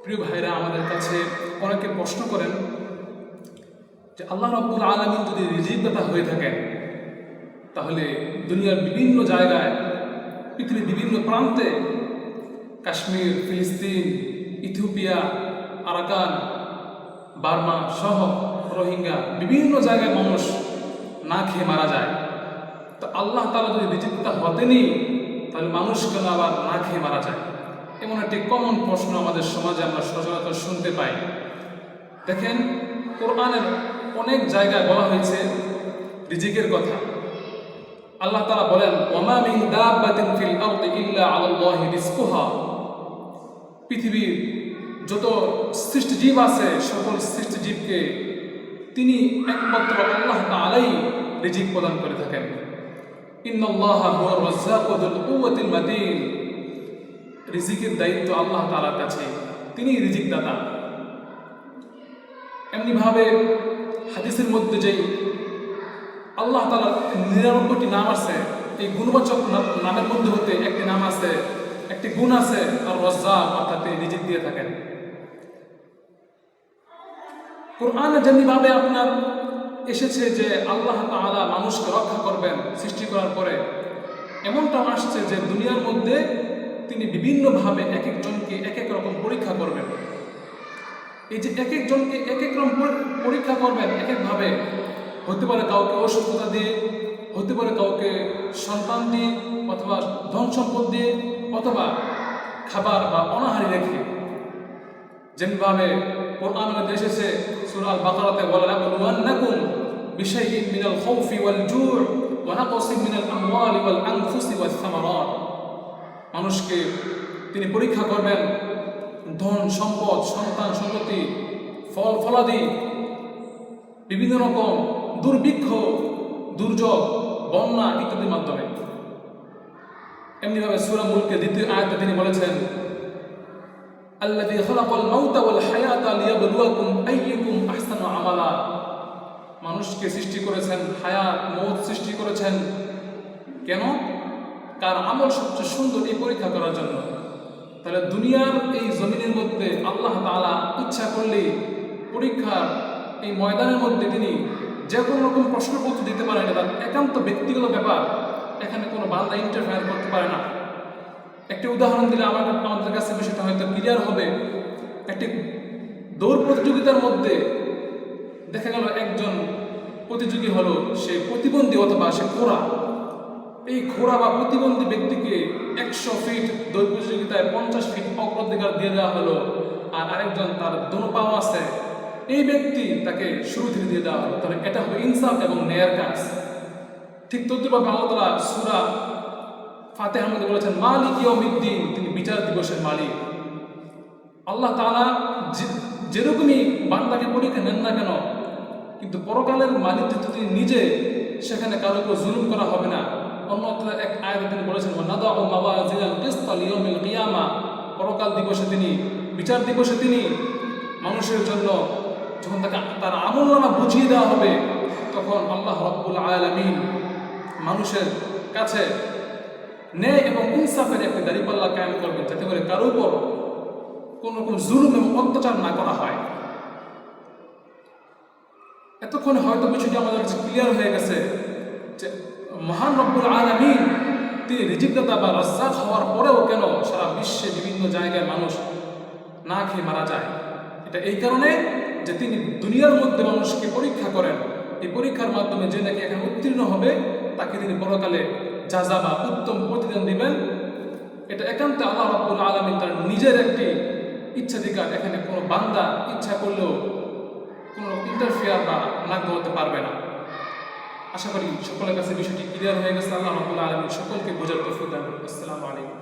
প্রিয় ভাইরা, আমাদের কাছে অনেকে প্রশ্ন করেন যে আল্লাহ রাব্বুল আলামিন যদি রিজিকদাতা হয়ে থাকেন, তাহলে দুনিয়ার বিভিন্ন জায়গায়, পৃথিবীর বিভিন্ন প্রান্তে, কাশ্মীর, ফিলিস্তিন, ইথিওপিয়া, আরাকান, বার্মা সহ রোহিঙ্গা বিভিন্ন জায়গায় মানুষ না খেয়ে মারা যায়। তো আল্লাহ তাআলা যদি রিজিকদাতা হতেনই, তাহলে মানুষ কেন আবার না খেয়ে মারা যায়? এমন একটি কমন প্রশ্ন আমাদের সমাজে আমরা সচরাচর শুনতে পাই। দেখেন, কোরআনের অনেক জায়গায় বলা হয়েছে রিজিকের কথা। আল্লাহ তাআলা বলেন, ওয়ামা মিন দাব্বাতিন ফিল আরদি ইল্লা আলাল্লাহি রিজকুহা। পৃথিবীর যত সৃষ্টিজীব আছে, সকল সৃষ্টিজীবকে তিনি একমাত্র আল্লাহ তাআলাই রিজিক প্রদান করে থাকেন। ইন্নাল্লাহা হুয়ার রাজ্জাকু যুল কুওয়াতিল মাতিন। রিজিকের দায়িত্ব আল্লাহ তাআলার কাছে, তিনি রিজিক দাতা। এমনিভাবে হাদিসের মধ্যে যেই আল্লাহ তাআলার ৯৯টি নাম আছে, এই গুণবাচক নামের মধ্যে হতে একটি নাম আছে, একটি গুণ আছে আর রাজ্জাক, অর্থাৎ তিনি রিজিক দিয়ে থাকেন। কোরআনে যেমনিভাবে আপনার এসেছে যে আল্লাহ তাআলা মানুষকে রক্ষা করবেন সৃষ্টি করার পরে, এমনটাও আসছে যে দুনিয়ার মধ্যে তিনি বিভিন্নভাবে এক একজনকে এক এক রকম পরীক্ষা করবেন। এই যে এক একজনকে এক এক রকম পরীক্ষা করবেন এক একভাবে, হতে পারে কাউকে অসুস্থতা দিয়ে, হতে পারে কাউকে সন্তান দিয়ে, অথবা ধন সম্পদ দিয়ে, অথবা খাবার বা অনাহারি রেখে। যেমনিভাবে কোরআনে এসেছে সূরা আল বাকারাতে, ওয়ালানাবলুওয়ান্নাকুম বিশাইইন মিনাল খাউফি ওয়াল জু'ই ওয়া নাকসিম মিনাল আমওয়ালি ওয়াল আনফুসি ওয়াস সামারাত। মানুষকে তিনি পরীক্ষা করবেন ধন সম্পদ, সন্তান সন্ততি, ফল ফলাদি, বিভিন্ন রকম দুর্ভিক্ষ, দুর্যোগ, বন্যা ইত্যাদির মাধ্যমে। এমনিভাবে সূরা মুলকের ২য় আয়াতে তিনি বলেছেন, আল্লাযী খালাকাল মাউতা ওয়াল হায়াতা লিয়াবলুয়াকুম আইয়ুকুম আহসানু আমালা। মানুষকে সৃষ্টি করেছেন, হায়াত মওত সৃষ্টি করেছেন। কেন? কার আমল সবচেয়ে সুন্দর, এই পরীক্ষা করার জন্য। তাহলে দুনিয়ার এই জমিনের মধ্যে আল্লাহ তাআলা ইচ্ছা করলেই পরীক্ষার এই ময়দানের মধ্যে তিনি যে কোনো রকম প্রশ্নের উত্তর দিতে পারেন। এটা তার একান্ত ব্যক্তিগত ব্যাপার, এখানে কোনো বান্দা ইন্টারফেয়ার করতে পারে না। একটি উদাহরণ দিলে আমাদের কাছে বিষয়টা হয়তো ক্লিয়ার হবে। একটি দৌড় প্রতিযোগিতার মধ্যে দেখা গেল একজন প্রতিযোগী হলো সে প্রতিবন্ধী অথবা সে খোঁড়া। এই খোঁড়া বা প্রতিবন্ধী ব্যক্তিকে ১০০ ফিট দৌড় প্রতিযোগিতায় ৫০ ফিট অগ্রাধিকার দিয়ে দেওয়া হলো, আর আরেকজন তার দোনো পাও আছে, এই ব্যক্তি তাকে শুরু থেকে দিয়ে দেওয়া হলো। তাহলে এটা হলো ইনসাফ এবং ন্যায়ের কাজ। ঠিক তদ্রূপভাবে আল্লাহ তাআলা সূরা ফাতিহার মধ্যে বলেছেন, মালিক ইয়াউমিদ্দিন, তিনি বিচার দিবসের মালিক। আল্লাহ তাআলা যেরকমই বান্দাকে পরীক্ষা নেন না কেন, কিন্তু পরকালের মালিক যেহেতু তিনি নিজে, সেখানে কারো উপর জুলুম করা হবে না। অন্যত্র এক আয়াতে তিনি বলেছেন, নাদাউ মাওয়াজিনাল কিসতা লিয়াউমিল কিয়ামা। পরকাল দিবসে তিনি, বিচার দিবসে তিনি মানুষের জন্য যখন তার আমলনামা বুঝিয়ে দেওয়া হবে, তখন আল্লাহ রাব্বুল আলামিন মানুষের কাছে ন্যায় এবং ইনসাফের একটি দাঁড়িপাল্লা কায়েম করবেন, যাতে করে কারো উপর কোন রকম জুলুম এবং অত্যাচার না করা হয়। এতক্ষণে হয়তো বিষয়টি আমাদের কাছে ক্লিয়ার হয়ে গেছে যে মহান রব্বুল আলামিন তিনি রিজিকদাতা বা রাজ্জাক হওয়ার পরেও কেন সারা বিশ্বে বিভিন্ন জায়গায় মানুষ না খেয়ে মারা যায়। এটা এই কারণে যে তিনি দুনিয়ার মধ্যে মানুষকে পরীক্ষা করেন। এই পরীক্ষার মাধ্যমে যে নাকি এখানে উত্তীর্ণ হবে, তাকে তিনি পরকালে যাজা বা উত্তম প্রতিদান দিবেন। এটা একান্ত আল্লাহ রাব্বুল আলামিন তার নিজের একটি ইচ্ছাধিকার। এখানে কোনো বান্দা ইচ্ছা করলেও কোনো ইন্টারফেয়ার বা নাক গলাতে পারবে না। আশা করি সকলের কাছে বিষয়টি ক্লিয়ার হয়ে গেছে। আল্লাহ রাব্বুল আলামিন সকলকে বোঝার তৌফিক দান করুন। আসসালামু আলাইকুম।